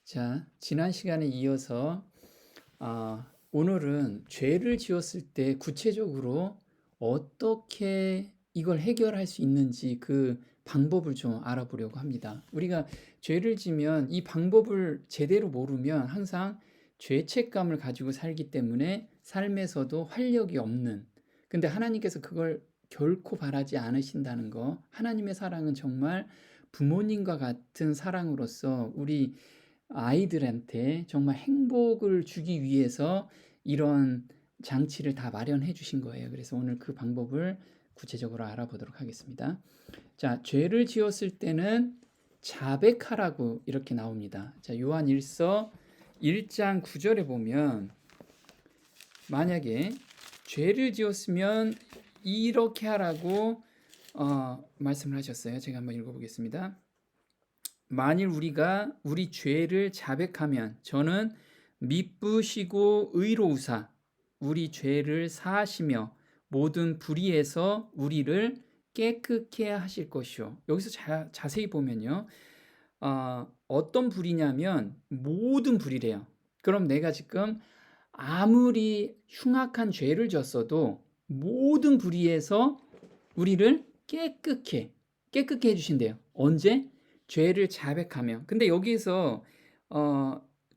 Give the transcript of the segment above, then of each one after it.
자, 지난 시간에 이어서 오늘은 죄를 지었을 때 구체적으로 어떻게 이걸 해결할 수 있는지 그 방법을 좀 알아보려고 합니다. 우리가 죄를 지면 이 방법을 제대로 모르면 항상 죄책감을 가지고 살기 때문에 삶에서도 활력이 없는, 근데 하나님께서 그걸 결코 바라지 않으신다는 거. 하나님의 사랑은 정말 부모님과 같은 사랑으로서 우리 아이들한테 정말 행복을 주기 위해서 이런 장치를 다 마련해 주신 거예요. 그래서 오늘 그 방법을 구체적으로 알아보도록 하겠습니다. 자, 죄를 지었을 때는 자백하라고 이렇게 나옵니다. 자, 요한 1서 1장 9절에 보면 만약에 죄를 지었으면 이렇게 하라고 말씀을 하셨어요. 제가 한번 읽어보겠습니다. 만일 우리가 우리 죄를 자백하면 저는 미쁘시고 의로우사 우리 죄를 사하시며 모든 불의에서 우리를 깨끗게 하실 것이요. 여기서 자세히 보면요. 어떤 불의냐면 모든 불의래요. 그럼 내가 지금 아무리 흉악한 죄를 졌어도 모든 불의에서 우리를 깨끗게 해주신대요. 언제? 죄를 자백하며. 근데 여기서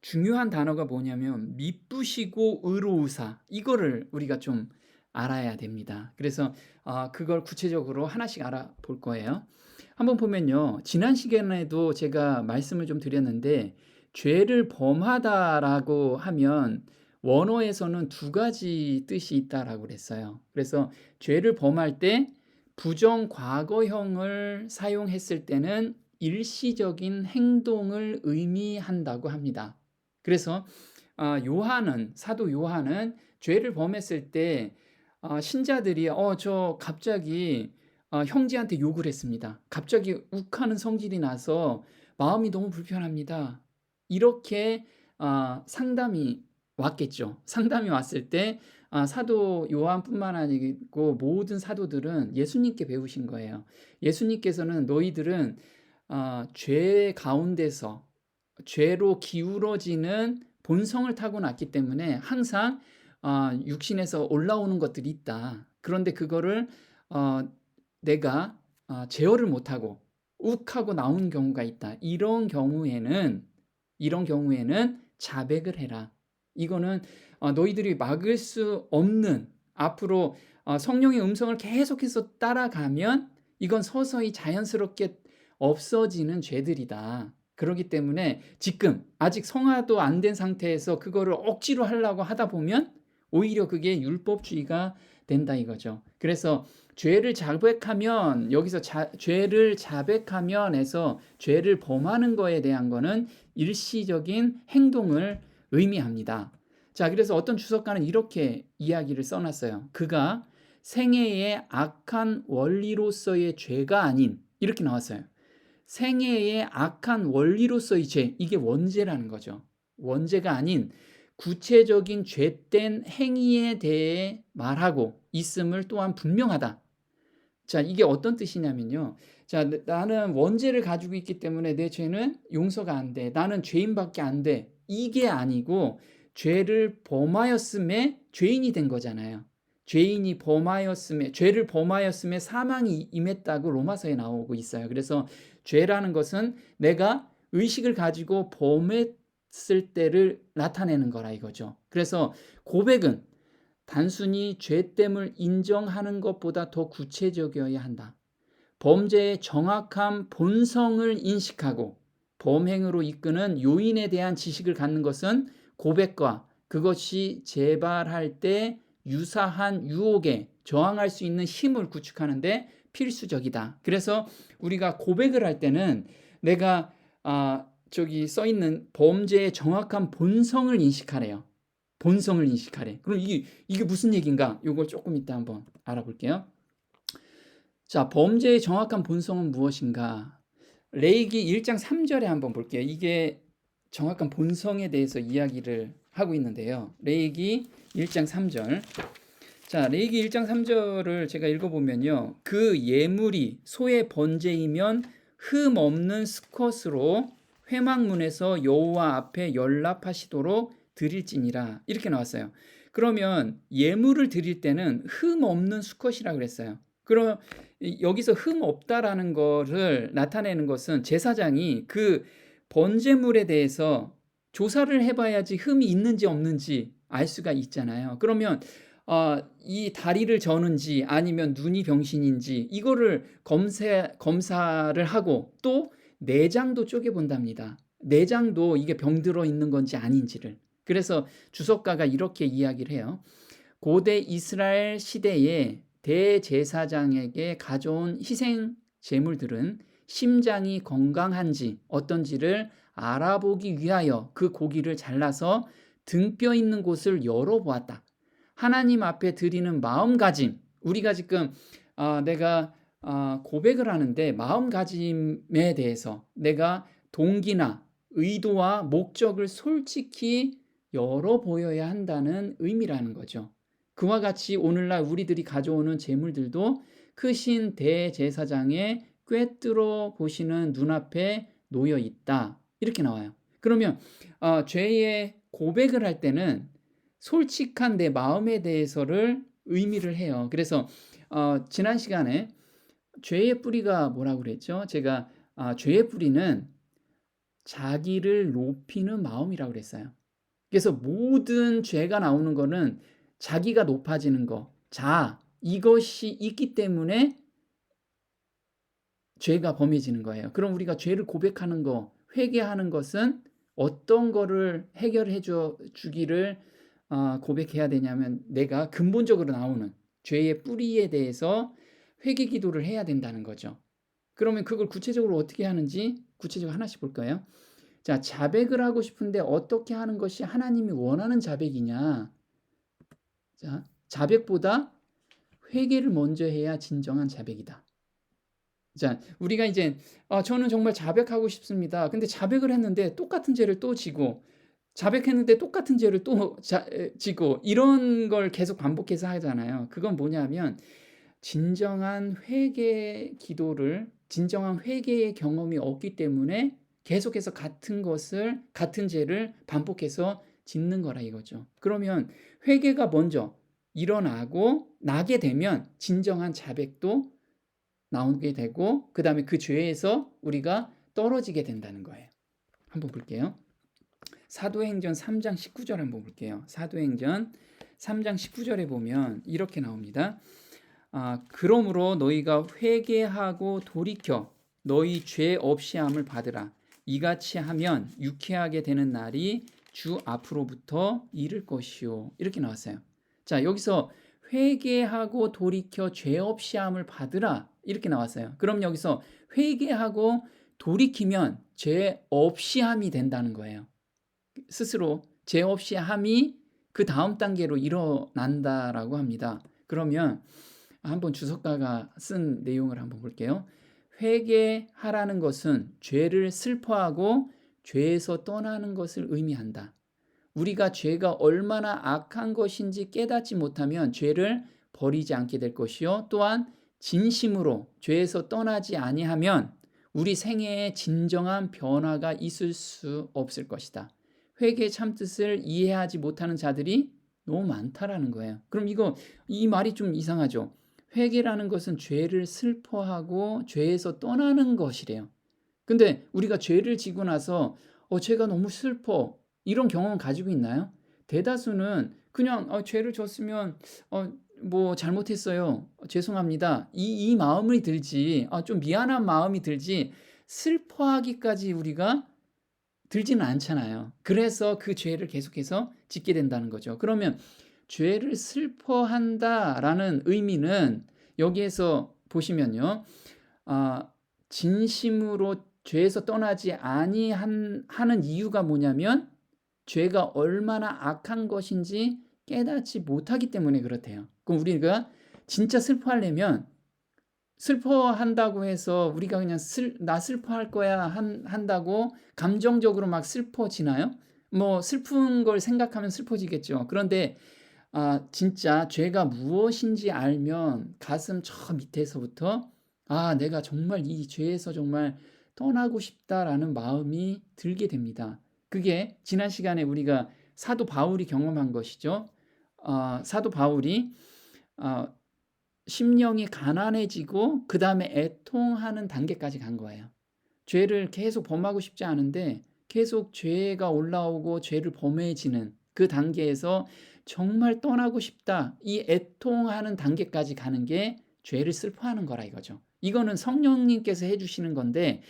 중요한 단어가 뭐냐면 미쁘시고 의로우사, 이거를 우리가 좀 알아야 됩니다. 그래서 그걸 구체적으로 하나씩 알아볼 거예요. 한번 보면요, 지난 시간에도 제가 말씀을 좀 드렸는데 죄를 범하다라고 하면 원어에서는 두 가지 뜻이 있다라고 그랬어요. 그래서 죄를 범할 때 부정 과거형을 사용했을 때는 일시적인 행동을 의미한다고 합니다. 그래서 사도 요한은 죄를 범했을 때 신자들이 저 갑자기 형제한테 욕을 했습니다. 갑자기 욱하는 성질이 나서 마음이 너무 불편합니다. 이렇게 상담이 왔겠죠. 상담이 왔을 때 사도 요한뿐만 아니고 모든 사도들은 예수님께 배우신 거예요. 예수님께서는 너희들은 죄 가운데서 죄로 기울어지는 본성을 타고났기 때문에 항상 육신에서 올라오는 것들이 있다. 그런데 그거를 내가 제어를 못하고 욱하고 나온 경우가 있다. 이런 경우에는 자백을 해라. 이거는 너희들이 막을 수 없는, 앞으로 성령의 음성을 계속해서 따라가면 이건 서서히 자연스럽게 없어지는 죄들이다. 그렇기 때문에 지금 아직 성화도 안 된 상태에서 그거를 억지로 하려고 하다 보면 오히려 그게 율법주의가 된다 이거죠. 그래서 죄를 자백하면, 여기서 죄를 자백하면에서 죄를 범하는 거에 대한 거는 일시적인 행동을 의미합니다. 자, 그래서 어떤 주석가는 이렇게 이야기를 써놨어요. 그가 생애의 악한 원리로서의 죄가 아닌, 이렇게 나왔어요. 생애의 악한 원리로서의 죄, 이게 원죄라는 거죠. 원죄가 아닌 구체적인 죄된 행위에 대해 말하고 있음을 또한 분명하다. 자, 이게 어떤 뜻이냐면요. 자, 나는 원죄를 가지고 있기 때문에 내 죄는 용서가 안 돼. 나는 죄인밖에 안 돼. 이게 아니고 죄를 범하였음에 죄인이 된 거잖아요. 죄를 범하였음에 사망이 임했다고 로마서에 나오고 있어요. 그래서 죄라는 것은 내가 의식을 가지고 범했을 때를 나타내는 거라 이거죠. 그래서 고백은 단순히 죄됨을 인정하는 것보다 더 구체적이어야 한다. 범죄의 정확한 본성을 인식하고 범행으로 이끄는 요인에 대한 지식을 갖는 것은 고백과 그것이 재발할 때 유사한 유혹에 저항할 수 있는 힘을 구축하는데 필수적이다. 그래서 우리가 고백을 할 때는 내가 저기 써 있는 범죄의 정확한 본성을 인식하래요. 본성을 인식하래. 그럼 이게 무슨 얘기인가? 이걸 조금 이따 한번 알아볼게요. 자, 범죄의 정확한 본성은 무엇인가? 레위기 1장 3절에 한번 볼게요. 이게 정확한 본성에 대해서 이야기를 하고 있는데요. 레위기 1장 3절. 자, 레위기 1장 3절을 제가 읽어보면요. 그 예물이 소의 번제이면 흠 없는 수컷으로 회막문에서 여호와 앞에 연락하시도록 드릴지니라. 이렇게 나왔어요. 그러면 예물을 드릴 때는 흠 없는 수컷이라 그랬어요. 그럼 여기서 흠 없다라는 거를 나타내는 것은 제사장이 그 번제물에 대해서 조사를 해봐야지 흠이 있는지 없는지 알 수가 있잖아요. 그러면 이 다리를 저는지 아니면 눈이 병신인지 이거를 검사를 하고 또 내장도 쪼개본답니다. 내장도 이게 병들어 있는 건지 아닌지를. 그래서 주석가가 이렇게 이야기를 해요. 고대 이스라엘 시대에 대제사장에게 가져온 희생 제물들은 심장이 건강한지 어떤지를 알아보기 위하여 그 고기를 잘라서 등뼈 있는 곳을 열어보았다. 하나님 앞에 드리는 마음가짐, 우리가 지금 내가 고백을 하는데 마음가짐에 대해서 내가 동기나 의도와 목적을 솔직히 열어보여야 한다는 의미라는 거죠. 그와 같이 오늘날 우리들이 가져오는 제물들도 크신 대제사장의 꿰뚫어 보시는 눈앞에 놓여 있다. 이렇게 나와요. 그러면 죄의 고백을 할 때는 솔직한 내 마음에 대해서를 의미를 해요. 그래서 지난 시간에 죄의 뿌리가 뭐라고 그랬죠? 제가 죄의 뿌리는 자기를 높이는 마음이라고 그랬어요. 그래서 모든 죄가 나오는 거는 자기가 높아지는 거, 이것이 있기 때문에 죄가 범해지는 거예요. 그럼 우리가 죄를 고백하는 거, 회개하는 것은 어떤 거를 해결해 주기를 고백해야 되냐면 내가 근본적으로 나오는 죄의 뿌리에 대해서 회개 기도를 해야 된다는 거죠. 그러면 그걸 구체적으로 어떻게 하는지 구체적으로 하나씩 볼까요? 자, 자백을 하고 싶은데 어떻게 하는 것이 하나님이 원하는 자백이냐? 자, 자백보다 회개를 먼저 해야 진정한 자백이다. 자, 우리가 이제 저는 정말 자백하고 싶습니다. 근데 자백을 했는데 똑같은 죄를 또 지고 자백했는데 똑같은 죄를 또 지고 이런 걸 계속 반복해서 하잖아요. 그건 뭐냐면 진정한 회개의 경험이 없기 때문에 계속해서 같은 죄를 반복해서 짓는 거라 이거죠. 그러면 회개가 먼저 나게 되면 진정한 자백도 나오게 되고 그다음에 그 죄에서 우리가 떨어지게 된다는 거예요. 한번 볼게요. 사도행전 3장 19절 한번 볼게요. 사도행전 3장 19절에 보면 이렇게 나옵니다. 그러므로 너희가 회개하고 돌이켜 너희 죄 없이함을 받으라. 이같이 하면 유쾌하게 되는 날이 주 앞으로부터 이를 것이요. 이렇게 나왔어요. 자, 여기서 회개하고 돌이켜 죄 없이함을 받으라. 이렇게 나왔어요. 그럼 여기서 회개하고 돌이키면 죄 없이함이 된다는 거예요. 스스로 죄 없이함이 그 다음 단계로 일어난다라고 합니다. 그러면 한번 주석가가 쓴 내용을 한번 볼게요. 회개하라는 것은 죄를 슬퍼하고 죄에서 떠나는 것을 의미한다. 우리가 죄가 얼마나 악한 것인지 깨닫지 못하면 죄를 버리지 않게 될 것이요. 또한 진심으로 죄에서 떠나지 아니하면 우리 생애에 진정한 변화가 있을 수 없을 것이다. 회개의 참뜻을 이해하지 못하는 자들이 너무 많다라는 거예요. 그럼 이 말이 좀 이상하죠. 회개라는 것은 죄를 슬퍼하고 죄에서 떠나는 것이래요. 근데 우리가 죄를 지고 나서 죄가 너무 슬퍼 이런 경험 가지고 있나요? 대다수는 그냥 죄를 졌으면 뭐 잘못했어요. 죄송합니다. 이 마음이 들지 좀 미안한 마음이 들지 슬퍼하기까지 우리가 들지는 않잖아요. 그래서 그 죄를 계속해서 짓게 된다는 거죠. 그러면 죄를 슬퍼한다라는 의미는 여기에서 보시면요. 진심으로 죄에서 떠나지 하는 이유가 뭐냐면 죄가 얼마나 악한 것인지 깨닫지 못하기 때문에 그렇대요. 그럼 우리가 진짜 슬퍼하려면 슬퍼한다고 해서 우리가 그냥 나 슬퍼할 거야 한다고 감정적으로 막 슬퍼지나요? 뭐 슬픈 걸 생각하면 슬퍼지겠죠. 그런데 진짜 죄가 무엇인지 알면 가슴 저 밑에서부터 내가 정말 이 죄에서 정말 떠나고 싶다라는 마음이 들게 됩니다. 그게 지난 시간에 우리가 사도 바울이 경험한 것이죠. 사도 바울이 어 심령이 가난해지고 그다음에 애통하는 단계까지 간 거예요. 죄를 계속 범하고 싶지 않은데 계속 죄가 올라오고 죄를 범해지는 그 단계에서 정말 떠나고 싶다. 이 애통하는 단계까지 가는 게 죄를 슬퍼하는 거라 이거죠. 이거는 성령님께서 해 주시는 건데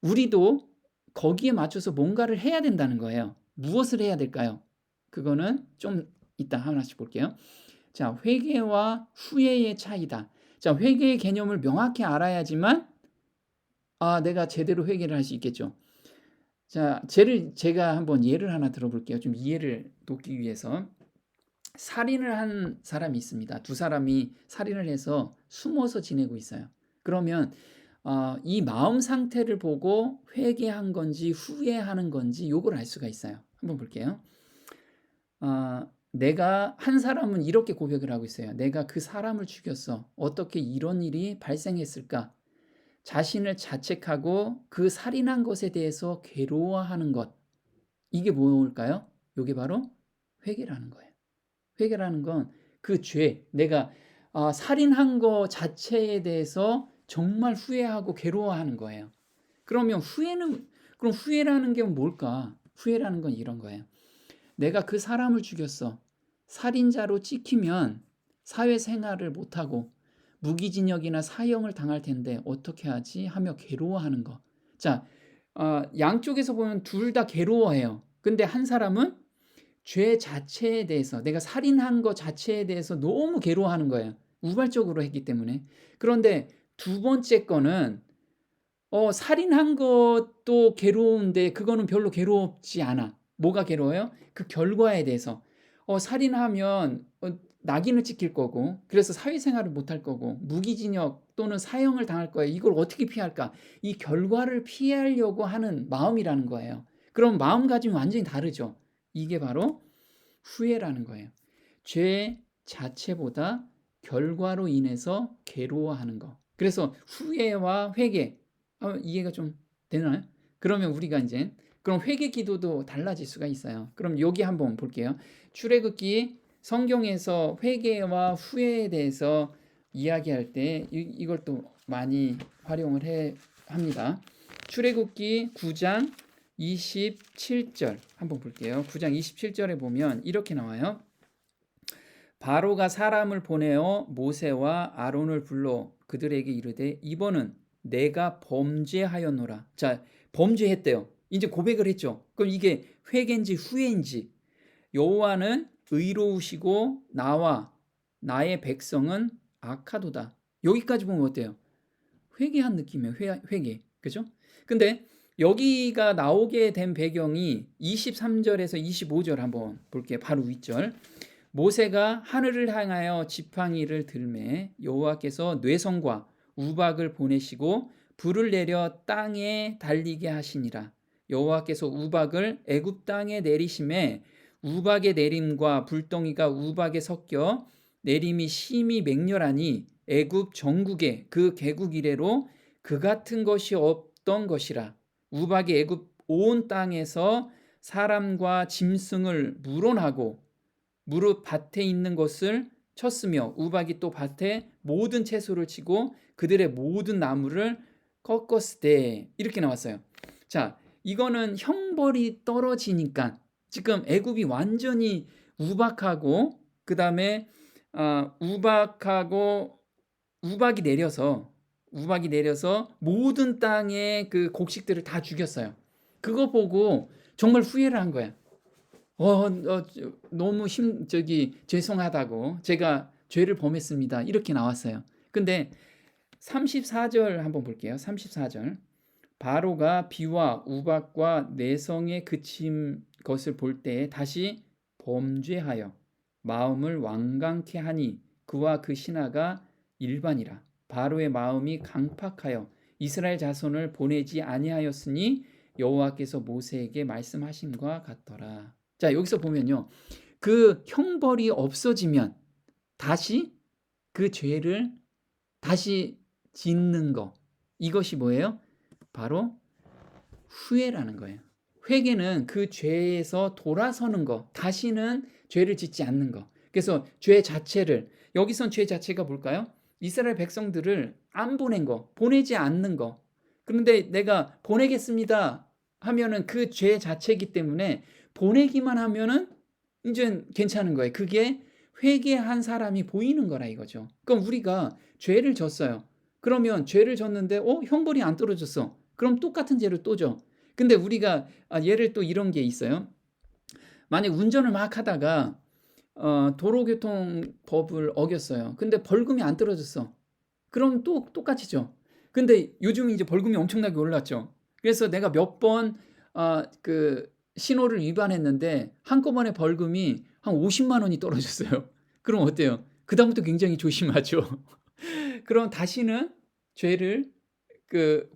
우리도 거기에 맞춰서 뭔가를 해야 된다는 거예요. 무엇을 해야 될까요? 그거는 좀 이따 하나씩 볼게요. 자, 회개와 후회의 차이다. 자, 회개의 개념을 명확히 알아야지만 내가 제대로 회개를 할 수 있겠죠. 자, 제가 한번 예를 하나 들어볼게요. 좀 이해를 돕기 위해서. 살인을 한 사람이 있습니다. 두 사람이 살인을 해서 숨어서 지내고 있어요. 그러면 이 마음 상태를 보고 회개한 건지 후회하는 건지 요걸 알 수가 있어요. 한번 볼게요. 내가 한 사람은 이렇게 고백을 하고 있어요. 내가 그 사람을 죽였어. 어떻게 이런 일이 발생했을까? 자신을 자책하고 그 살인한 것에 대해서 괴로워하는 것. 이게 뭘까요? 이게 바로 회개라는 거예요. 회개라는 건 그 죄, 내가 살인한 것 자체에 대해서 정말 후회하고 괴로워하는 거예요. 그러면 그럼 후회라는 게 뭘까? 후회라는 건 이런 거예요. 내가 그 사람을 죽였어. 살인자로 찍히면 사회생활을 못하고 무기징역이나 사형을 당할 텐데 어떻게 하지? 하며 괴로워하는 거. 자, 양쪽에서 보면 둘 다 괴로워해요. 근데 한 사람은 죄 자체에 대해서 내가 살인한 것 자체에 대해서 너무 괴로워하는 거예요. 우발적으로 했기 때문에. 그런데 두 번째 거는 살인한 것도 괴로운데 그거는 별로 괴롭지 않아. 뭐가 괴로워요? 그 결과에 대해서. 살인하면 낙인을 찍힐 거고 그래서 사회생활을 못할 거고 무기징역 또는 사형을 당할 거예요. 이걸 어떻게 피할까? 이 결과를 피하려고 하는 마음이라는 거예요. 그럼 마음가짐이 완전히 다르죠. 이게 바로 후회라는 거예요. 죄 자체보다 결과로 인해서 괴로워하는 거. 그래서 후회와 회개 이해가 좀 되나요? 그러면 우리가 이제 그럼 회개 기도도 달라질 수가 있어요. 그럼 여기 한번 볼게요. 출애굽기 성경에서 회개와 후회에 대해서 이야기할 때 이걸 또 많이 활용을 합니다. 출애굽기 9장 27절 한번 볼게요. 9장 27절에 보면 이렇게 나와요. 바로가 사람을 보내어 모세와 아론을 불러 그들에게 이르되 이번은 내가 범죄하였노라. 자, 범죄했대요. 이제 고백을 했죠. 그럼 이게 회개인지 후회인지. 여호와는 의로우시고 나와 나의 백성은 악하도다. 여기까지 보면 어때요? 회개한 느낌이에요. 회개. 그죠? 근데 여기가 나오게 된 배경이 23절에서 25절 한번 볼게요. 바로 윗절. 모세가 하늘을 향하여 지팡이를 들매 여호와께서 뇌성과 우박을 보내시고 불을 내려 땅에 달리게 하시니라. 여호와께서 우박을 애굽 땅에 내리심에 우박의 내림과 불덩이가 우박에 섞여 내림이 심히 맹렬하니 애굽 전국에 그 개국 이래로 그 같은 것이 없던 것이라. 우박이 애굽 온 땅에서 사람과 짐승을 물어나고 무릇 밭에 있는 것을 쳤으며 우박이 또 밭에 모든 채소를 치고 그들의 모든 나무를 꺾었으되 이렇게 나왔어요. 자, 이거는 형벌이 떨어지니까 지금 애굽이 완전히 우박하고 그 다음에 우박이 내려서 모든 땅의 그 곡식들을 다 죽였어요. 그거 보고 정말 후회를 한 거야. 너무 죄송하다고 제가 죄를 범했습니다. 이렇게 나왔어요. 근데 34절 한번 볼게요. 34절. 바로가 비와 우박과 내성에 그친 것을 볼 때에 다시 범죄하여 마음을 완강케 하니 그와 그 신하가 일반이라. 바로의 마음이 강팍하여 이스라엘 자손을 보내지 아니하였으니 여호와께서 모세에게 말씀하심과 같더라. 자, 여기서 보면요. 그 형벌이 없어지면 다시 그 죄를 다시 짓는 거. 이것이 뭐예요? 바로 후회라는 거예요. 회개는 그 죄에서 돌아서는 거, 다시는 죄를 짓지 않는 거. 그래서 죄 자체를, 여기선 죄 자체가 뭘까요? 이스라엘 백성들을 안 보낸 거, 보내지 않는 거. 그런데 내가 보내겠습니다 하면은 그 죄 자체이기 때문에 보내기만 하면은 이제 괜찮은 거예요. 그게 회개한 사람이 보이는 거라 이거죠. 그럼 우리가 죄를 졌어요. 그러면 죄를 졌는데 형벌이 안 떨어졌어. 그럼 똑같은 죄를 또 져. 근데 우리가 예를 또 이런 게 있어요. 만약 운전을 막 하다가 도로교통법을 어겼어요. 근데 벌금이 안 떨어졌어. 그럼 또 똑같이죠. 근데 요즘 이제 벌금이 엄청나게 올랐죠. 그래서 내가 몇 번 그 신호를 위반했는데 한꺼번에 벌금이 한 50만 원이 떨어졌어요. 그럼 어때요? 그다음부터 굉장히 조심하죠. 그럼 다시는 죄를 그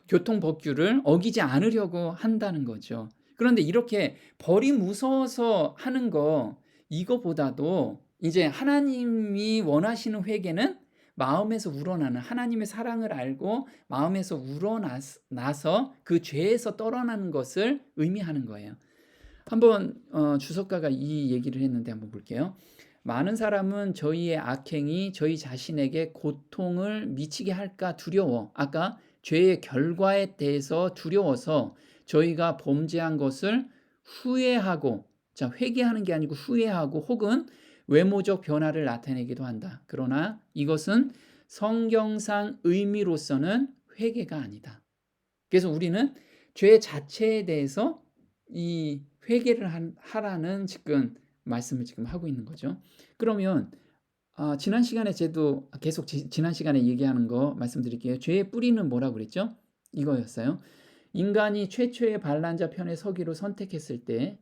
교통 법규를 어기지 않으려고 한다는 거죠. 그런데 이렇게 벌이 무서워서 하는 거, 이거보다도 이제 하나님이 원하시는 회개는 마음에서 우러나는, 하나님의 사랑을 알고 마음에서 우러나서 그 죄에서 떨어나는 것을 의미하는 거예요. 한번 주석가가 이 얘기를 했는데 한번 볼게요. 많은 사람은 저희의 악행이 저희 자신에게 고통을 미치게 할까 두려워, 아까 죄의 결과에 대해서 두려워서 저희가 범죄한 것을 후회하고, 자, 회개하는 게 아니고 후회하고 혹은 외모적 변화를 나타내기도 한다. 그러나 이것은 성경상 의미로서는 회개가 아니다. 그래서 우리는 죄 자체에 대해서 이 회개를 하라는 지금 말씀을 지금 하고 있는 거죠. 그러면 지난 시간에 저도 계속 지난 시간에 얘기하는 거 말씀드릴게요. 죄의 뿌리는 뭐라고 그랬죠? 이거였어요. 인간이 최초의 반란자 편에 서기로 선택했을 때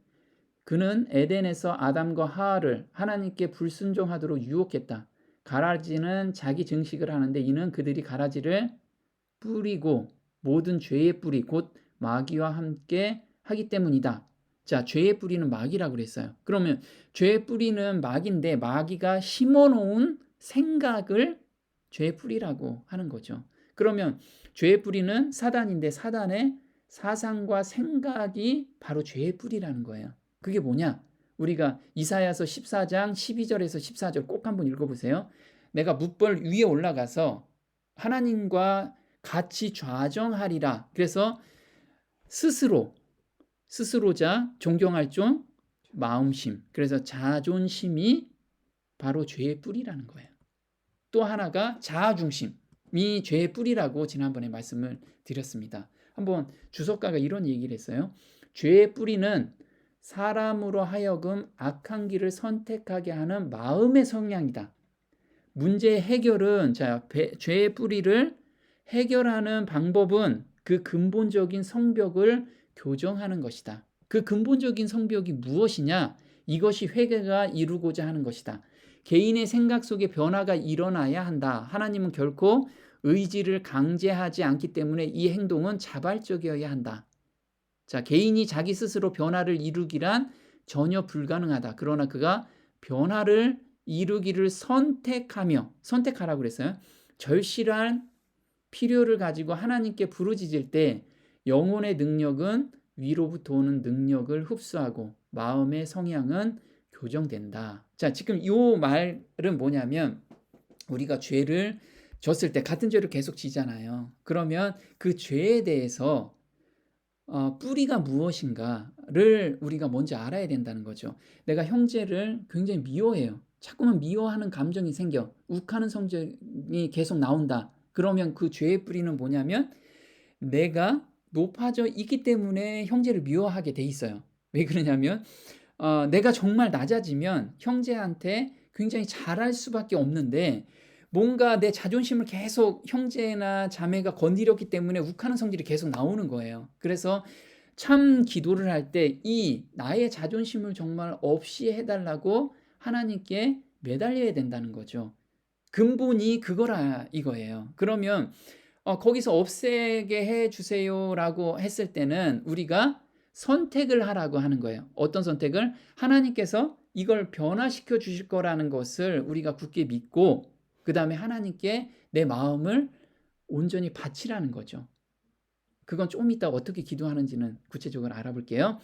그는 에덴에서 아담과 하와를 하나님께 불순종하도록 유혹했다. 가라지는 자기 증식을 하는데 이는 그들이 가라지를 뿌리고 모든 죄의 뿌리 곧 마귀와 함께 하기 때문이다. 자, 죄의 뿌리는 마귀라고 그랬어요. 그러면 죄의 뿌리는 마귀인데 마귀가 심어놓은 생각을 죄의 뿌리라고 하는 거죠. 그러면 죄의 뿌리는 사단인데 사단의 사상과 생각이 바로 죄의 뿌리라는 거예요. 그게 뭐냐? 우리가 이사야서 14장 12절에서 14절 꼭 한번 읽어보세요. 내가 뭇벌 위에 올라가서 하나님과 같이 좌정하리라. 그래서 스스로자 존경할 좀 마음심. 그래서 자존심이 바로 죄의 뿌리라는 거예요. 또 하나가 자아중심이 죄의 뿌리라고 지난번에 말씀을 드렸습니다. 한번 주석가가 이런 얘기를 했어요. 죄의 뿌리는 사람으로 하여금 악한 길을 선택하게 하는 마음의 성향이다. 문제의 해결은, 죄의 뿌리를 해결하는 방법은 그 근본적인 성벽을 교정하는 것이다. 그 근본적인 성벽이 무엇이냐? 이것이 회개가 이루고자 하는 것이다. 개인의 생각 속에 변화가 일어나야 한다. 하나님은 결코 의지를 강제하지 않기 때문에 이 행동은 자발적이어야 한다. 자, 개인이 자기 스스로 변화를 이루기란 전혀 불가능하다. 그러나 그가 변화를 이루기를 선택하라고 그랬어요. 절실한 필요를 가지고 하나님께 부르짖을 때 영혼의 능력은 위로부터 오는 능력을 흡수하고 마음의 성향은 교정된다. 자, 지금 이 말은 뭐냐면 우리가 죄를 졌을 때 같은 죄를 계속 지잖아요. 그러면 그 죄에 대해서 뿌리가 무엇인가를 우리가 먼저 알아야 된다는 거죠. 내가 형제를 굉장히 미워해요. 자꾸만 미워하는 감정이 생겨. 욱하는 성정이 계속 나온다. 그러면 그 죄의 뿌리는 뭐냐면 내가 높아져 있기 때문에 형제를 미워하게 돼 있어요. 왜 그러냐면 내가 정말 낮아지면 형제한테 굉장히 잘할 수밖에 없는데 뭔가 내 자존심을 계속 형제나 자매가 건드렸기 때문에 욱하는 성질이 계속 나오는 거예요. 그래서 참 기도를 할 때 이 나의 자존심을 정말 없이 해달라고 하나님께 매달려야 된다는 거죠. 근본이 그거라 이거예요. 그러면 거기서 없애게 해주세요라고 했을 때는 우리가 선택을 하라고 하는 거예요. 어떤 선택을? 하나님께서 이걸 변화시켜 주실 거라는 것을 우리가 굳게 믿고 그 다음에 하나님께 내 마음을 온전히 바치라는 거죠. 그건 좀 이따 어떻게 기도하는지는 구체적으로 알아볼게요.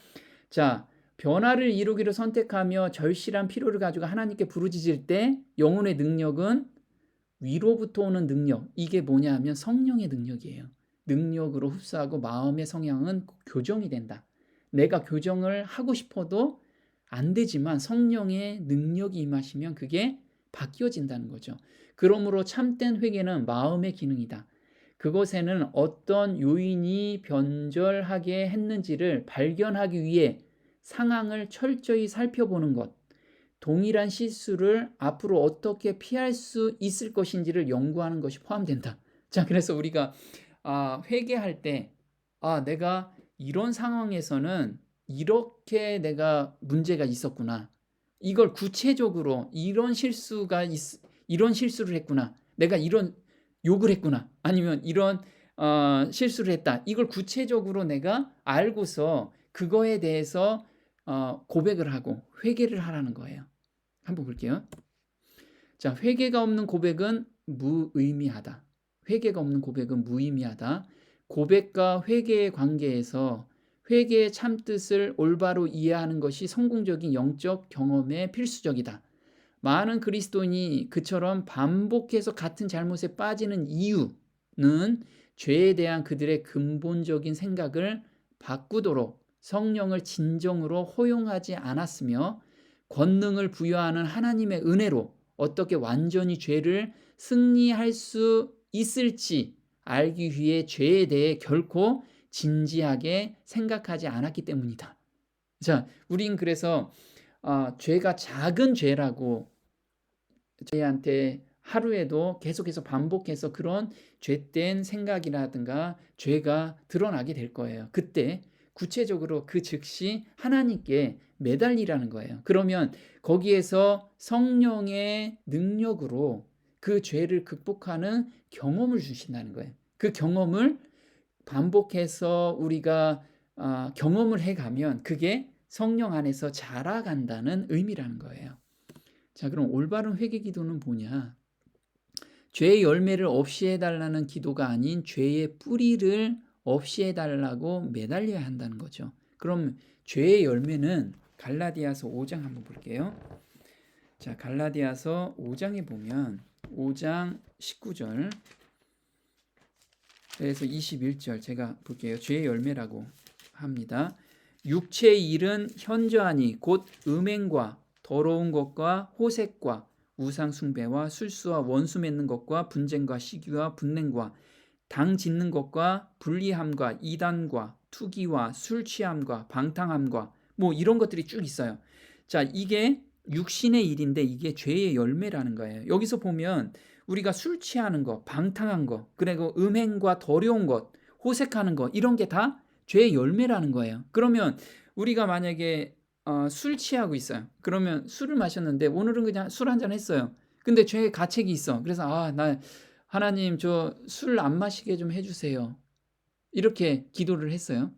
자, 변화를 이루기를 선택하며 절실한 필요를 가지고 하나님께 부르짖을 때 영혼의 능력은 위로부터 오는 능력, 이게 뭐냐 하면 성령의 능력이에요. 능력으로 흡수하고 마음의 성향은 교정이 된다. 내가 교정을 하고 싶어도 안 되지만 성령의 능력이 임하시면 그게 바뀌어진다는 거죠. 그러므로 참된 회개는 마음의 기능이다. 그것에는 어떤 요인이 변절하게 했는지를 발견하기 위해 상황을 철저히 살펴보는 것, 동일한 실수를 앞으로 어떻게 피할 수 있을 것인지를 연구하는 것이 포함된다. 자, 그래서 우리가 회개할 때 내가 이런 상황에서는 이렇게 내가 문제가 있었구나. 이걸 구체적으로 이런 실수를 했구나. 내가 이런 욕을 했구나. 아니면 이런 실수를 했다. 이걸 구체적으로 내가 알고서 그거에 대해서 고백을 하고 회개를 하라는 거예요. 한번 볼게요. 자, 회개가 없는 고백은 무의미하다. 회개가 없는 고백은 무의미하다. 고백과 회개의 관계에서 회개의 참뜻을 올바로 이해하는 것이 성공적인 영적 경험에 필수적이다. 많은 그리스도인이 그처럼 반복해서 같은 잘못에 빠지는 이유는 죄에 대한 그들의 근본적인 생각을 바꾸도록 성령을 진정으로 허용하지 않았으며 권능을 부여하는 하나님의 은혜로 어떻게 완전히 죄를 승리할 수 있을지 알기 위해 죄에 대해 결코 진지하게 생각하지 않았기 때문이다. 자, 우린 그래서 죄가 작은 죄라고 저희한테 하루에도 계속해서 반복해서 그런 죄된 생각이라든가 죄가 드러나게 될 거예요. 그때 구체적으로 그 즉시 하나님께 매달리라는 거예요. 그러면 거기에서 성령의 능력으로 그 죄를 극복하는 경험을 주신다는 거예요. 그 경험을 반복해서 우리가 경험을 해가면 그게 성령 안에서 자라간다는 의미라는 거예요. 자, 그럼 올바른 회개 기도는 뭐냐? 죄의 열매를 없이 해달라는 기도가 아닌 죄의 뿌리를 없이 해달라고 매달려야 한다는 거죠. 그럼 죄의 열매는 갈라디아서 5장 한번 볼게요. 자, 갈라디아서 5장에 보면 5장 19절 그래서 21절 제가 볼게요. 죄의 열매라고 합니다. 육체의 일은 현저하니 곧 음행과 더러운 것과 호색과 우상 숭배와 술수와 원수 맺는 것과 분쟁과 시기와 분냉과 당 짓는 것과 불리함과 이단과 투기와 술 취함과 방탕함과 뭐 이런 것들이 쭉 있어요. 자, 이게 육신의 일인데 이게 죄의 열매라는 거예요. 여기서 보면 우리가 술 취하는 거, 방탕한 거, 그리고 음행과 더러운 것, 호색하는 거 이런 게 다 죄의 열매라는 거예요. 그러면 우리가 만약에 술 취하고 있어요. 그러면 술을 마셨는데 오늘은 그냥 술 한잔 했어요. 근데 죄의 가책이 있어. 그래서 나 하나님 저 술 안 마시게 좀 해주세요. 이렇게 기도를 했어요.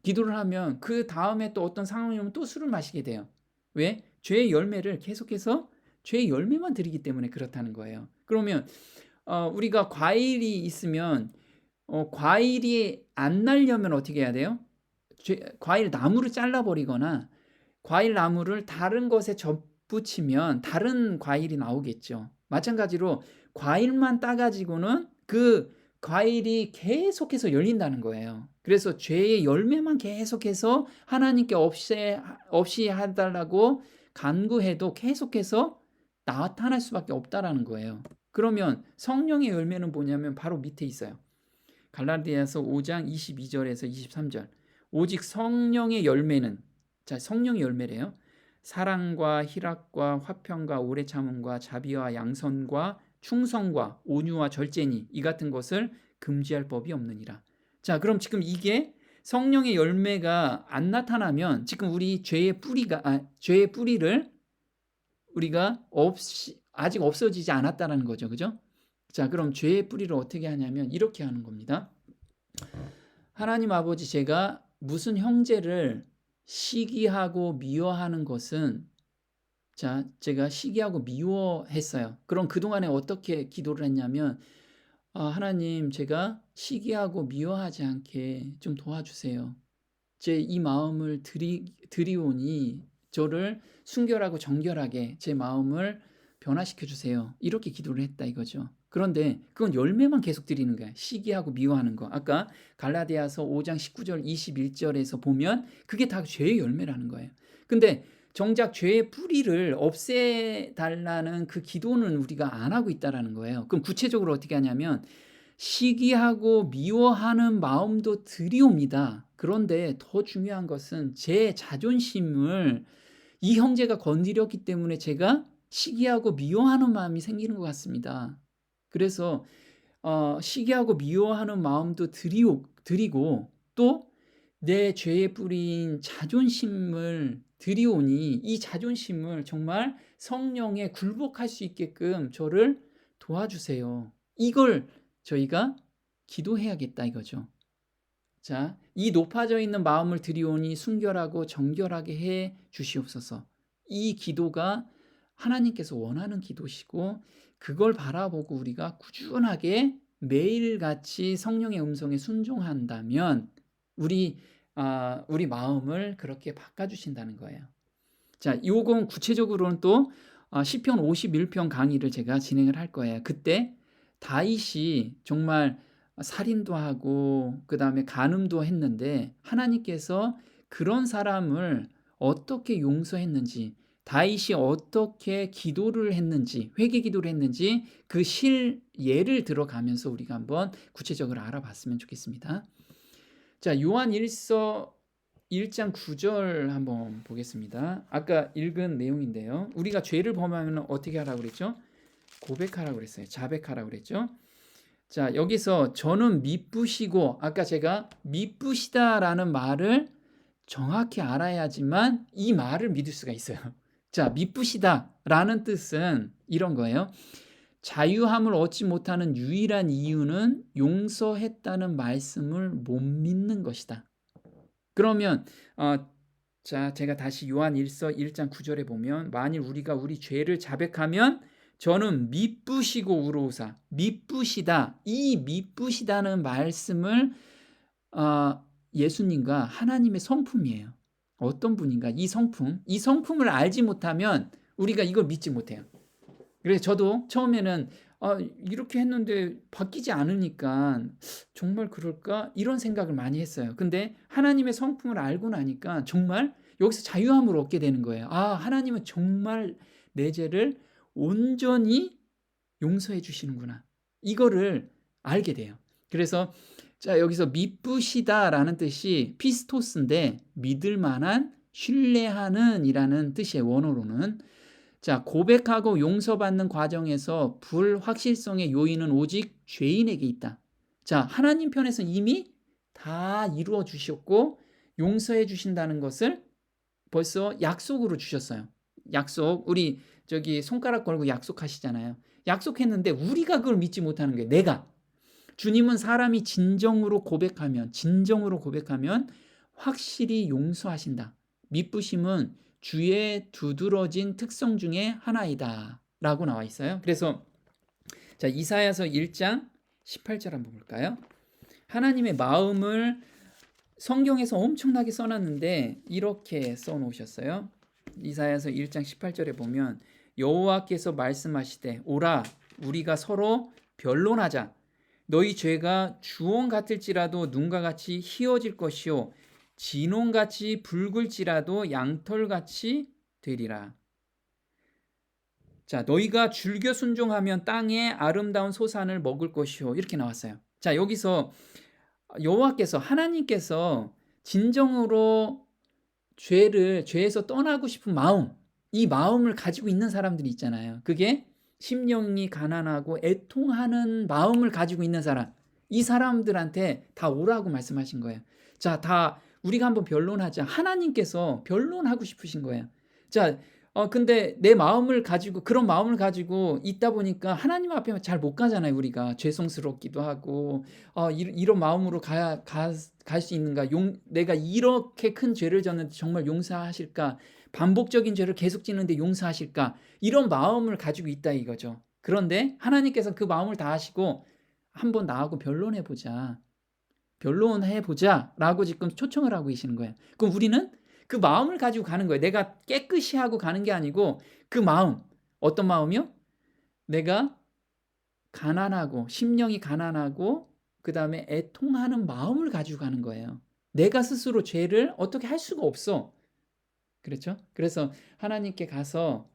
기도를 하면 그 다음에 또 어떤 상황이 오면 또 술을 마시게 돼요. 왜? 죄의 열매를 계속해서 죄의 열매만 드리기 때문에 그렇다는 거예요. 그러면 우리가 과일이 있으면 과일이 안 날려면 어떻게 해야 돼요? 과일 나무를 잘라버리거나 과일 나무를 다른 것에 접붙이면 다른 과일이 나오겠죠. 마찬가지로 과일만 따가지고는 그 과일이 계속해서 열린다는 거예요. 그래서 죄의 열매만 계속해서 하나님께 없이 해달라고 간구해도 계속해서 나타날 수밖에 없다라는 거예요. 그러면 성령의 열매는 뭐냐면 바로 밑에 있어요. 갈라디아서 5장 22절에서 23절. 오직 성령의 열매는, 자, 성령의 열매래요. 사랑과 희락과 화평과 오래 참음과 자비와 양선과 충성과 온유와 절제니 이 같은 것을 금지할 법이 없느니라. 자, 그럼 지금 이게 성령의 열매가 안 나타나면 지금 우리 죄의 뿌리를 우리가 아직 없어지지 않았다는 거죠. 그죠? 자, 그럼 죄의 뿌리를 어떻게 하냐면 이렇게 하는 겁니다. 하나님 아버지, 제가 무슨 형제를 시기하고 미워하는 것은, 자, 제가 시기하고 미워했어요. 그럼 그동안에 어떻게 기도를 했냐면 하나님, 제가 시기하고 미워하지 않게 좀 도와주세요. 제 이 마음을 드리오니 저를 순결하고 정결하게 제 마음을 변화시켜 주세요. 이렇게 기도를 했다 이거죠. 그런데 그건 열매만 계속 드리는 거야. 시기하고 미워하는 거. 아까 갈라디아서 5장 19절 21절에서 보면 그게 다 죄의 열매라는 거예요. 근데 정작 죄의 뿌리를 없애달라는 그 기도는 우리가 안 하고 있다라는 거예요. 그럼 구체적으로 어떻게 하냐면 시기하고 미워하는 마음도 드리옵니다. 그런데 더 중요한 것은 제 자존심을 이 형제가 건드렸기 때문에 제가 시기하고 미워하는 마음이 생기는 것 같습니다. 그래서 시기하고 미워하는 마음도 드리고 또 내 죄의 뿌리인 자존심을 드리오니 이 자존심을 정말 성령에 굴복할 수 있게끔 저를 도와주세요. 이걸 저희가 기도해야겠다 이거죠. 자, 이 높아져 있는 마음을 드리오니 순결하고 정결하게 해 주시옵소서. 이 기도가 하나님께서 원하는 기도시고 그걸 바라보고 우리가 꾸준하게 매일같이 성령의 음성에 순종한다면 우리 마음을 그렇게 바꿔주신다는 거예요. 자, 요건 구체적으로는 또 시편 51편 강의를 제가 진행을 할 거예요. 그때 다윗이 정말 살인도 하고 그다음에 간음도 했는데 하나님께서 그런 사람을 어떻게 용서했는지, 다윗이 어떻게 기도를 했는지, 회개 기도를 했는지 그 실예를 들어가면서 우리가 한번 구체적으로 알아봤으면 좋겠습니다. 자, 요한 1서 1장 9절 한번 보겠습니다. 아까 읽은 내용인데요. 우리가 죄를 범하면 어떻게 하라고 그랬죠? 고백하라고 그랬어요. 자백하라고 그랬죠. 자, 여기서 저는 미쁘시고, 아까 제가 미쁘시다라는 말을 정확히 알아야지만 이 말을 믿을 수가 있어요. 자, 미쁘시다라는 뜻은 이런 거예요. 자유함을 얻지 못하는 유일한 이유는 용서했다는 말씀을 못 믿는 것이다. 그러면 자, 제가 다시 요한 1서 1장 9절에 보면 만일 우리가 우리 죄를 자백하면 저는 미쁘시고 우로우사, 미쁘시다, 이 미쁘시다는 말씀을 예수님과 하나님의 성품이에요. 어떤 분인가? 이 성품을 알지 못하면 우리가 이걸 믿지 못해요. 그래서 저도 처음에는 이렇게 했는데 바뀌지 않으니까 정말 그럴까? 이런 생각을 많이 했어요. 근데 하나님의 성품을 알고 나니까 정말 여기서 자유함을 얻게 되는 거예요. 하나님은 정말 내 죄를 온전히 용서해 주시는구나. 이거를 알게 돼요. 그래서 자, 여기서 미쁘시다라는 뜻이 피스토스인데 믿을 만한, 신뢰하는 이라는 뜻이에요. 원어로는. 자, 고백하고 용서받는 과정에서 불확실성의 요인은 오직 죄인에게 있다. 자, 하나님 편에서 이미 다 이루어 주셨고 용서해 주신다는 것을 벌써 약속으로 주셨어요. 약속. 우리 저기 손가락 걸고 약속하시잖아요. 약속했는데 우리가 그걸 믿지 못하는 거예요. 내가. 주님은 사람이 진정으로 고백하면 확실히 용서하신다. 미쁘심은 주의 두드러진 특성 중에 하나이다 라고 나와 있어요. 그래서 자, 이사야서 1장 18절 한번 볼까요? 하나님의 마음을 성경에서 엄청나게 써놨는데 이렇게 써놓으셨어요. 이사야서 1장 18절에 보면 여호와께서 말씀하시되 오라 우리가 서로 변론하자. 너희 죄가 주홍 같을지라도 눈과 같이 희어질 것이요 진홍같이 붉을지라도 양털같이 되리라. 자, 너희가 즐겨 순종하면 땅의 아름다운 소산을 먹을 것이요. 이렇게 나왔어요. 자, 여기서 여호와께서 하나님께서 진정으로 죄에서 떠나고 싶은 마음, 이 마음을 가지고 있는 사람들이 있잖아요. 그게 심령이 가난하고 애통하는 마음을 가지고 있는 사람, 이 사람들한테 다 오라고 말씀하신 거예요. 자, 다 우리가 한번 변론하자. 하나님께서 변론하고 싶으신 거예요. 자, 근데 내 마음을 가지고 그런 마음을 가지고 있다 보니까 하나님 앞에 잘 못 가잖아요. 우리가 죄송스럽기도 하고 이런 마음으로 갈 수 있는가? 내가 이렇게 큰 죄를 졌는데 정말 용서하실까? 반복적인 죄를 계속 짓는데 용서하실까? 이런 마음을 가지고 있다 이거죠. 그런데 하나님께서 그 마음을 다 하시고 한번 나하고 변론해보자라고 지금 초청을 하고 계시는 거예요. 그럼 우리는 그 마음을 가지고 가는 거예요. 내가 깨끗이 하고 가는 게 아니고 그 마음, 어떤 마음이요? 내가 가난하고 심령이 가난하고 그 다음에 애통하는 마음을 가지고 가는 거예요. 내가 스스로 죄를 어떻게 할 수가 없어. 그렇죠? 그래서 하나님께 가서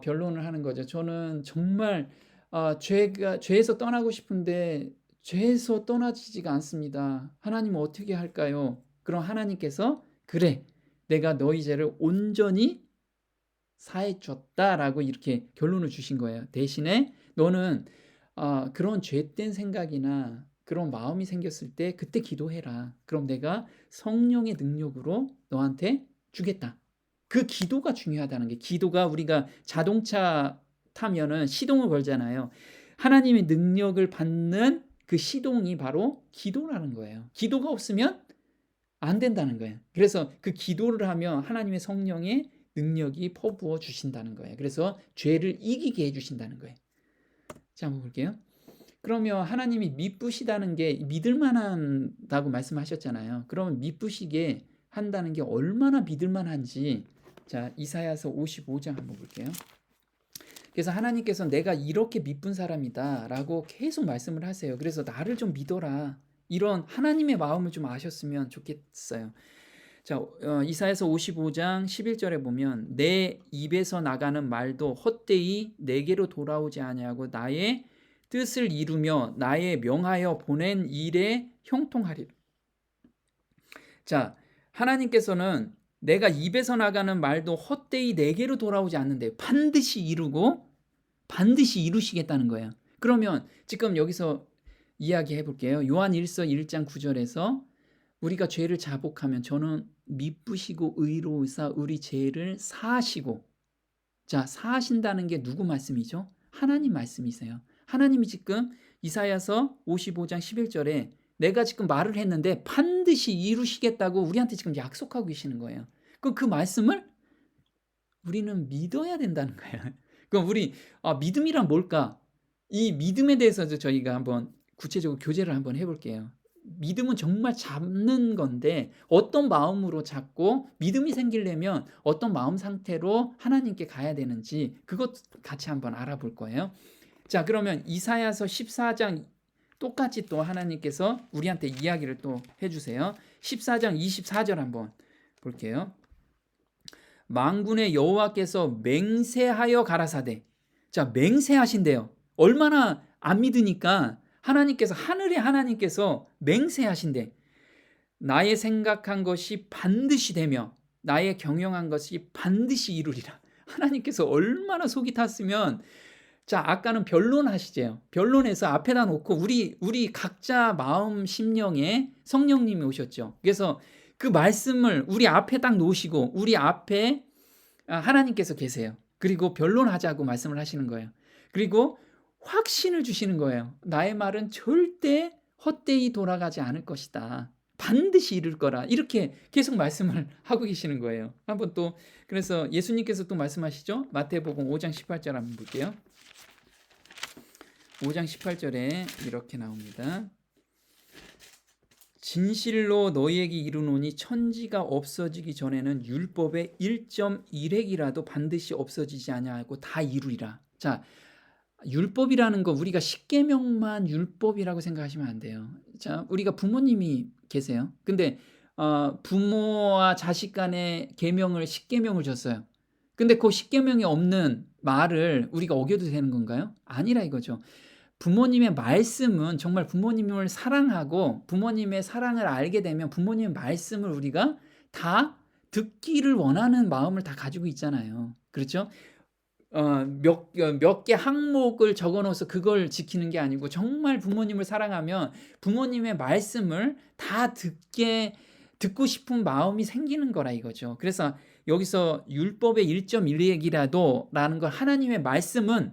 변론을 하는 거죠. 저는 정말 죄에서 떠나고 싶은데 죄에서 떠나지지가 않습니다. 하나님 어떻게 할까요? 그럼 하나님께서 그래, 내가 너희 죄를 온전히 사해 줬다라고 이렇게 결론을 주신 거예요. 대신에 너는 그런 죄된 생각이나 그런 마음이 생겼을 때 그때 기도해라. 그럼 내가 성령의 능력으로 너한테 주겠다. 그 기도가 중요하다는 게, 기도가 우리가 자동차 타면은 시동을 걸잖아요. 하나님의 능력을 받는 그 시동이 바로 기도라는 거예요. 기도가 없으면 안 된다는 거예요. 그래서 그 기도를 하면 하나님의 성령의 능력이 퍼부어 주신다는 거예요. 그래서 죄를 이기게 해주신다는 거예요. 자, 한번 볼게요. 그러면 하나님이 미쁘시다는 게 믿을만하다고 말씀하셨잖아요. 그러면 미쁘시게 한다는 게 얼마나 믿을만한지, 자, 이사야서 55장 한번 볼게요. 그래서 하나님께서 내가 이렇게 미쁜 사람이다 라고 계속 말씀을 하세요. 그래서 나를 좀 믿어라, 이런 하나님의 마음을 좀 아셨으면 좋겠어요. 자, 이사야서 55장 11절에 보면 내 입에서 나가는 말도 헛되이 내게로 돌아오지 아니하고 나의 뜻을 이루며 나의 명하여 보낸 일에 형통하리라. 자, 하나님께서는 내가 입에서 나가는 말도 헛되이 내게로 돌아오지 않는데 반드시 이루고 반드시 이루시겠다는 거예요. 그러면 지금 여기서 이야기해 볼게요. 요한 1서 1장 9절에서 우리가 죄를 자복하면 저는 미쁘시고 의로우사 우리 죄를 사하시고, 자, 사하신다는 게 누구 말씀이죠? 하나님 말씀이세요. 하나님이 지금 이사야서 55장 11절에 내가 지금 말을 했는데 반드시 이루시겠다고 우리한테 지금 약속하고 계시는 거예요. 그럼 그 말씀을 우리는 믿어야 된다는 거예요. 그럼 우리 믿음이란 뭘까? 이 믿음에 대해서 저희가 한번 구체적으로 교제를 한번 해볼게요. 믿음은 정말 잡는 건데 어떤 마음으로 잡고 믿음이 생기려면 어떤 마음 상태로 하나님께 가야 되는지 그것 같이 한번 알아볼 거예요. 자, 그러면 이사야서 14장 똑같이 또 하나님께서 우리한테 이야기를 또 해주세요. 14장 24절 한번 볼게요. 만군의 여호와께서 맹세하여 가라사대. 자, 맹세하신대요. 얼마나 안 믿으니까 하나님께서, 하늘의 하나님께서 맹세하신대. 나의 생각한 것이 반드시 되며 나의 경영한 것이 반드시 이루리라. 하나님께서 얼마나 속이 탔으면, 자, 아까는 변론하시죠. 변론해서 앞에다 놓고 우리 각자 마음 심령에 성령님이 오셨죠. 그래서 그 말씀을 우리 앞에 딱 놓으시고 우리 앞에 하나님께서 계세요. 그리고 변론하자고 말씀을 하시는 거예요. 그리고 확신을 주시는 거예요. 나의 말은 절대 헛되이 돌아가지 않을 것이다. 반드시 이룰 거라. 이렇게 계속 말씀을 하고 계시는 거예요. 한번 또, 그래서 예수님께서 또 말씀하시죠. 마태복음 5장 18절 한번 볼게요. 5장 18절에 이렇게 나옵니다. 진실로 너희에게 이르노니 천지가 없어지기 전에는 율법의 1.1획이라도 반드시 없어지지 아니하고 다 이루리라. 자, 율법이라는 거 우리가 십계명만 율법이라고 생각하시면 안 돼요. 자, 우리가 부모님이 계세요. 근데 부모와 자식 간의 계명을 십계명을 줬어요. 근데 그 십계명이 없는 말을 우리가 어겨도 되는 건가요? 아니라 이거죠. 부모님의 말씀은 정말 부모님을 사랑하고 부모님의 사랑을 알게 되면 부모님의 말씀을 우리가 다 듣기를 원하는 마음을 다 가지고 있잖아요. 그렇죠? 몇 개 항목을 적어 놓아서 그걸 지키는 게 아니고 정말 부모님을 사랑하면 부모님의 말씀을 다 듣고 싶은 마음이 생기는 거라 이거죠. 그래서 여기서 율법의 1.1획이라도 라는 걸, 하나님의 말씀은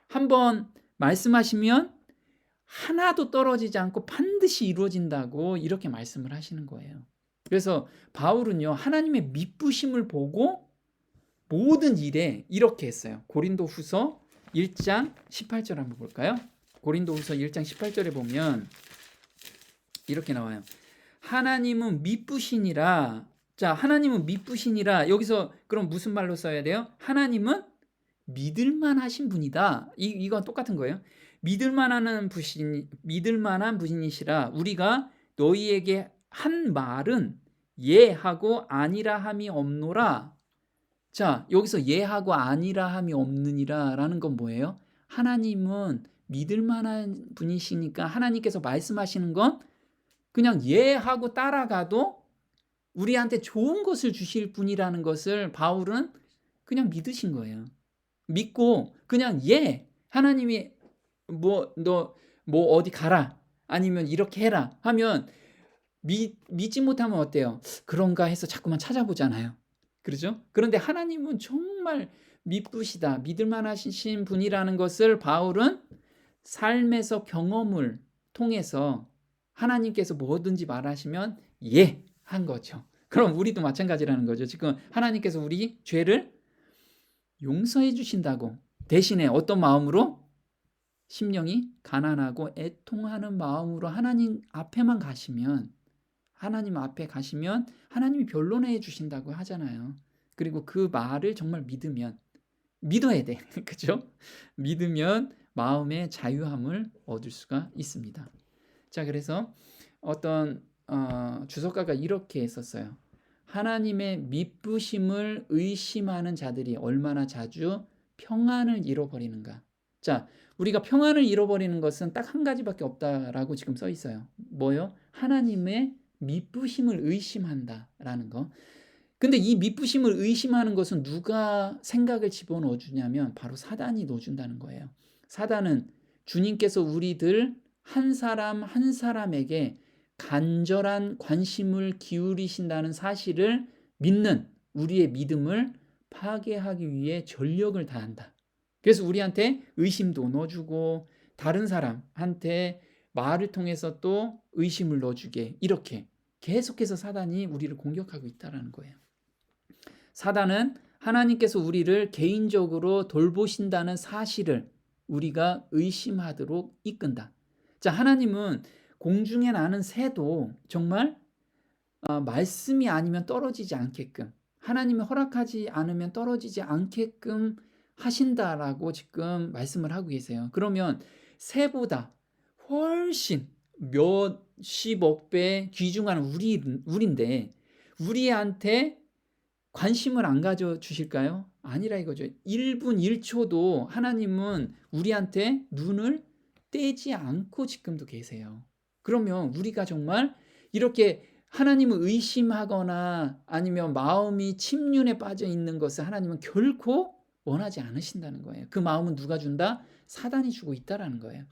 한번 말씀하시면 하나도 떨어지지 않고 반드시 이루어진다고 이렇게 말씀을 하시는 거예요. 그래서 바울은요, 하나님의 미쁘심을 보고 모든 일에 이렇게 했어요. 고린도후서 1장 18절 한번 볼까요? 고린도후서 1장 18절에 보면 이렇게 나와요. 하나님은 미쁘시니라. 자, 하나님은 미쁘시니라. 여기서 그럼 무슨 말로 써야 돼요? 하나님은 믿을만 하신 분이다. 이건 똑같은 거예요. 믿을만한 분이시라. 우리가 너희에게 한 말은 예하고 아니라 함이 없노라. 자, 여기서 예하고 아니라 함이 없느니라 라는 건 뭐예요? 하나님은 믿을만한 분이시니까 하나님께서 말씀하시는 건 그냥 예하고 따라가도 우리한테 좋은 것을 주실 분이라는 것을 바울은 그냥 믿으신 거예요. 믿고 그냥 하나님이 너 어디 가라 아니면 이렇게 해라 하면 믿지 못하면 어때요? 그런가 해서 자꾸만 찾아보잖아요. 그렇죠? 그런데 하나님은 정말 믿으시다, 믿을만하신 분이라는 것을 바울은 삶에서 경험을 통해서 하나님께서 뭐든지 말하시면 한 거죠. 그럼 우리도 마찬가지라는 거죠. 지금 하나님께서 우리 죄를 용서해 주신다고 대신에 어떤 마음으로? 심령이 가난하고 애통하는 마음으로 하나님 앞에만 가시면 하나님이 변론해 주신다고 하잖아요. 그리고 그 말을 정말 믿어야 돼. 그죠? 믿으면 마음의 자유함을 얻을 수가 있습니다. 자, 그래서 어떤 주석가가 이렇게 했었어요. 하나님의 미쁘심을 의심하는 자들이 얼마나 자주 평안을 잃어버리는가. 자, 우리가 평안을 잃어버리는 것은 딱 한 가지밖에 없다라고 지금 써 있어요. 뭐요? 하나님의 미쁘심을 의심한다라는 거. 근데 이 미쁘심을 의심하는 것은 누가 생각을 집어넣어 주냐면 바로 사단이 넣어준다는 거예요. 사단은 주님께서 우리들 한 사람 한 사람에게 간절한 관심을 기울이신다는 사실을 믿는 우리의 믿음을 파괴하기 위해 전력을 다한다. 그래서 우리한테 의심도 넣어주고 다른 사람한테 말을 통해서 또 의심을 넣어주게 이렇게 계속해서 사단이 우리를 공격하고 있다는 거예요. 사단은 하나님께서 우리를 개인적으로 돌보신다는 사실을 우리가 의심하도록 이끈다. 자, 하나님은 공중에 나는 새도 정말 말씀이 아니면 떨어지지 않게끔 하나님이 허락하지 않으면 떨어지지 않게끔 하신다라고 지금 말씀을 하고 계세요. 그러면 새보다 훨씬 몇십억 배 귀중한 우리인데 우리한테 관심을 안 가져주실까요? 아니라 이거죠. 1분 1초도 하나님은 우리한테 눈을 떼지 않고 지금도 계세요. 그러면 우리가 정말 이렇게 하나님을 의심하거나 아니면 마음이 침륜에 빠져 있는 것을 하나님은 결코 원하지 않으신다는 거예요. 그 마음은 누가 준다? 사단이 주고 있다라는 거예요.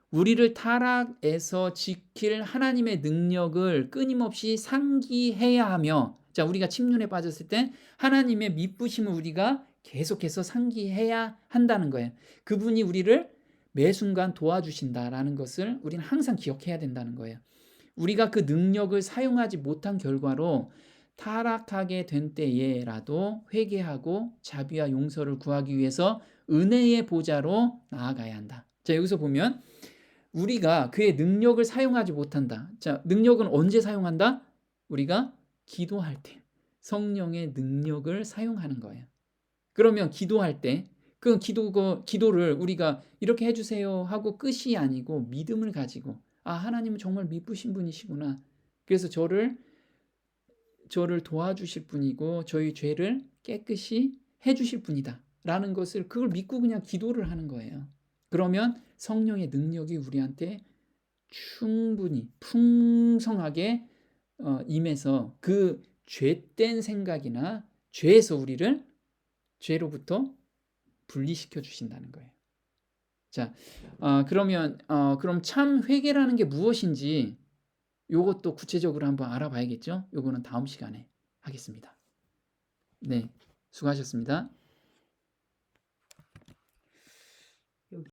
우리를 타락에서 지킬 하나님의 능력을 끊임없이 상기해야 하며, 자, 우리가 침륜에 빠졌을 때 하나님의 미쁘심을 우리가 계속해서 상기해야 한다는 거예요. 그분이 우리를 매 순간 도와주신다라는 것을 우리는 항상 기억해야 된다는 거예요. 우리가 그 능력을 사용하지 못한 결과로 타락하게 된 때에라도 회개하고 자비와 용서를 구하기 위해서 은혜의 보좌로 나아가야 한다. 자, 여기서 보면 우리가 그의 능력을 사용하지 못한다. 자, 능력은 언제 사용한다? 우리가 기도할 때 성령의 능력을 사용하는 거예요. 그러면 기도할 때 그 기도를 우리가 이렇게 해주세요 하고 끝이 아니고 믿음을 가지고 하나님은 정말 미쁘신 분이시구나. 그래서 저를 도와주실 분이고 저희 죄를 깨끗이 해주실 분이다 라는 것을 그걸 믿고 그냥 기도를 하는 거예요. 그러면 성령의 능력이 우리한테 충분히 풍성하게 임해서 그 죄된 생각이나 죄에서 우리를 죄로부터 분리시켜 주신다는 거예요. 자, 그럼 참 회개라는 게 무엇인지 요것도 구체적으로 한번 알아봐야겠죠? 요거는 다음 시간에 하겠습니다. 네, 수고하셨습니다.